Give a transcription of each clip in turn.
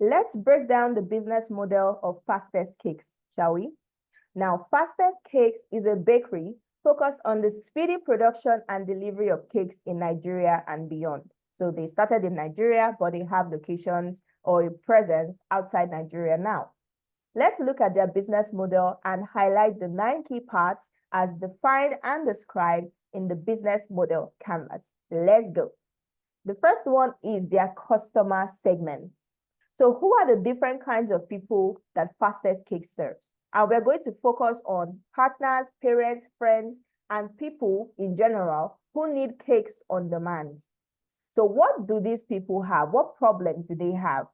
Let's break down the business model of Fastest Cakes, shall we? Now, Fastest Cakes is a bakery focused on the speedy production and delivery of cakes in Nigeria and beyond. So they started in Nigeria, but they have locations or a presence outside Nigeria now. Let's look at their business model and highlight the 9 key parts as defined and described in the business model canvas. Let's go. The first one is their customer segments. So who are the different kinds of people that Fastest Cakes serves? And we're going to focus on partners, parents, friends, and people in general who need cakes on demand. So what do these people have? What problems do they have?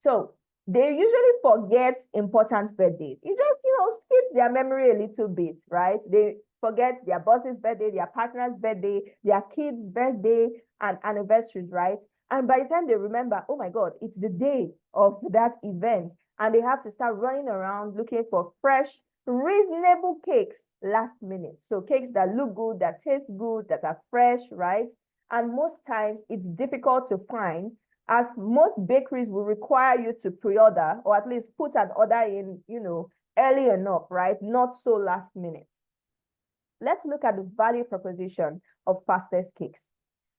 So they usually forget important birthdays. It just, skips their memory a little bit, right? They forget their boss's birthday, their partner's birthday, their kid's birthday, and anniversaries, right? And by the time they remember, oh my God, it's the day of that event. And they have to start running around looking for fresh, reasonable cakes last minute. So cakes that look good, that taste good, that are fresh, right? And most times it's difficult to find, as most bakeries will require you to pre-order or at least put an order in, early enough, right? Not so last minute. Let's look at the value proposition of Fastest Cakes.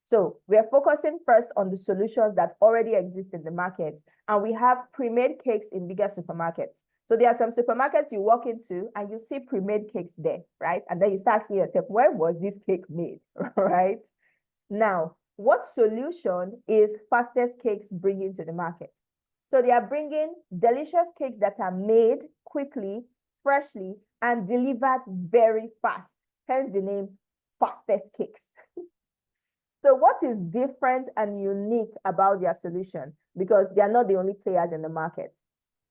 So we are focusing first on the solutions that already exist in the market, and we have pre-made cakes in bigger supermarkets. So there are some supermarkets you walk into and you see pre-made cakes there, right? And then you start asking yourself, where was this cake made, right? Now, what solution is Fastest Cakes bringing to the market? So they are bringing delicious cakes that are made quickly, freshly, and delivered very fast. Hence the name Fastest Cakes. So what is different and unique about their solution? Because they are not the only players in the market.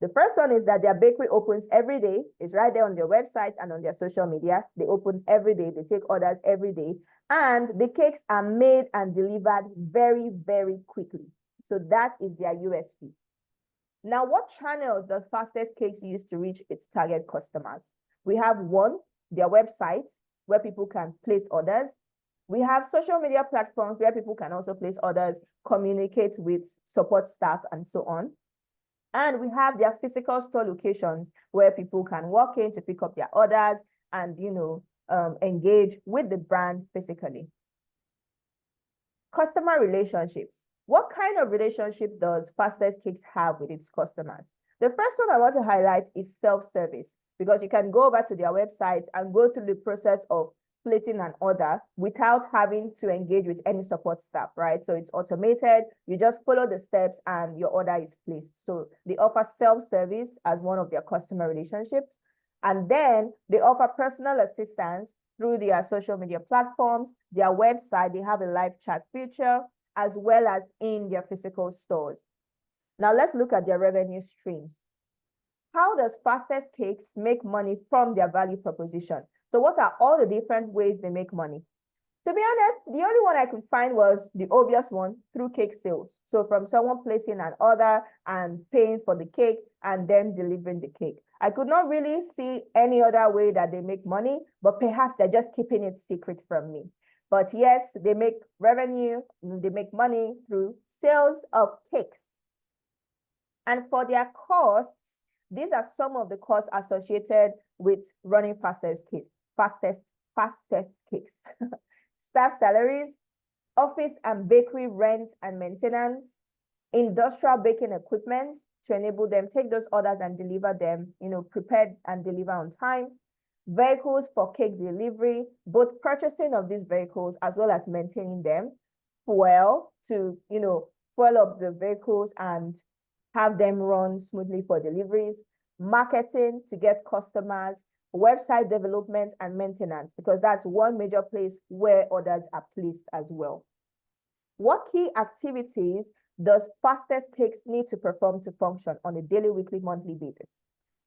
The first one is that their bakery opens every day. It's right there on their website and on their social media. They open every day. They take orders every day. And the cakes are made and delivered very, very quickly. So that is their USP. Now, what channels does Fastest Cakes use to reach its target customers? We have one, their website, where people can place orders. We have social media platforms where people can also place orders, communicate with support staff, and so on. And we have their physical store locations where people can walk in to pick up their orders and, engage with the brand physically. Customer relationships. What kind of relationship does Fastest Cakes have with its customers? The first one I want to highlight is self-service, because you can go over to their website and go through the process of placing an order without having to engage with any support staff, right? So it's automated. You just follow the steps and your order is placed. So they offer self-service as one of their customer relationships. And then they offer personal assistance through their social media platforms, their website. They have a live chat feature, as well as in their physical stores. Now let's look at their revenue streams. How does Fastest Cakes make money from their value proposition? So what are all the different ways they make money? To be honest, the only one I could find was the obvious one, through cake sales. So from someone placing an order and paying for the cake and then delivering the cake. I could not really see any other way that they make money, but perhaps they're just keeping it secret from me. But yes, they make revenue, they make money through sales of cakes. And for their costs, these are some of the costs associated with running Fastest Cakes. Fastest Cakes. Staff salaries, office and bakery rent and maintenance, industrial baking equipment to enable them take those orders and deliver them, prepared and deliver on time, vehicles for cake delivery, both purchasing of these vehicles as well as maintaining them, fuel to, fuel up the vehicles and have them run smoothly for deliveries, marketing to get customers, website development and maintenance, because that's one major place where orders are placed as well. What key activities does Fastest Cakes need to perform to function on a daily, weekly, monthly basis?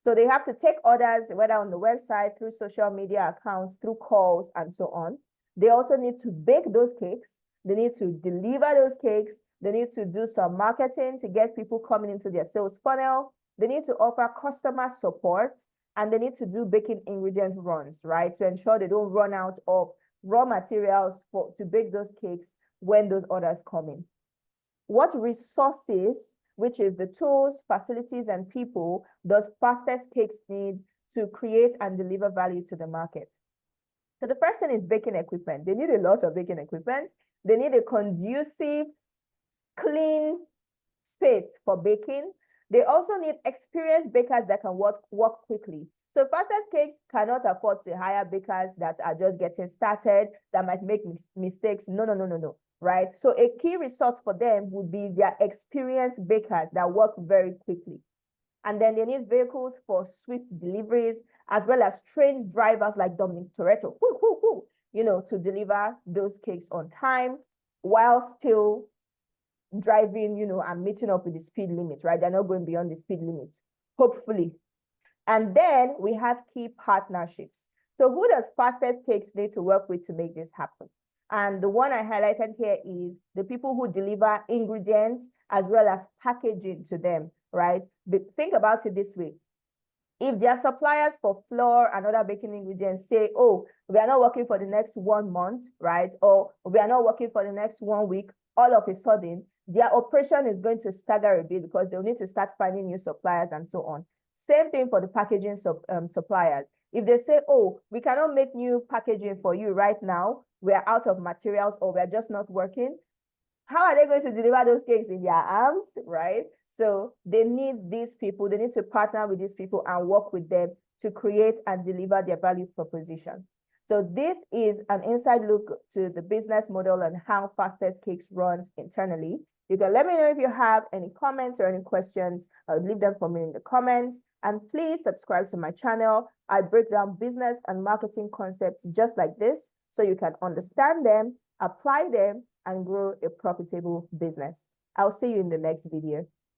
So they have to take orders, whether on the website, through social media accounts, through calls, and so on. They also need to bake those cakes. They need to deliver those cakes. They need to do some marketing to get people coming into their sales funnel. They need to offer customer support, and they need to do baking ingredient runs, right? To ensure they don't run out of raw materials to bake those cakes when those orders come in. What resources which is the tools, facilities, and people does Fastest Cakes need to create and deliver value to the market? So the first thing is baking equipment. They need a lot of baking equipment. They need a conducive, clean space for baking. They also need experienced bakers that can work quickly. So Fastest Cakes cannot afford to hire bakers that are just getting started, that might make mistakes. No, right? So a key resource for them would be their experienced bakers that work very quickly. And then they need vehicles for swift deliveries, as well as trained drivers like Dominic Toretto, to deliver those cakes on time while still driving, and meeting up with the speed limit, right? They're not going beyond the speed limit, hopefully. And then we have key partnerships. So who does Fastest Cakes need to work with to make this happen? And the one I highlighted here is the people who deliver ingredients as well as packaging to them, right? But think about it this way. If their suppliers for flour and other baking ingredients say, oh, we are not working for the next 1 month, right? Or we are not working for the next 1 week, all of a sudden, their operation is going to stagger a bit because they'll need to start finding new suppliers and so on. Same thing for the packaging suppliers. If they say, oh, we cannot make new packaging for you right now, we're out of materials or we're just not working, how are they going to deliver those cakes in their arms, right? So they need these people, they need to partner with these people and work with them to create and deliver their value proposition. So this is an inside look to the business model and how Fastest Cakes runs internally. You can let me know if you have any comments or any questions. Leave them for me in the comments. And please subscribe to my channel. I break down business and marketing concepts just like this so you can understand them, apply them, and grow a profitable business. I'll see you in the next video.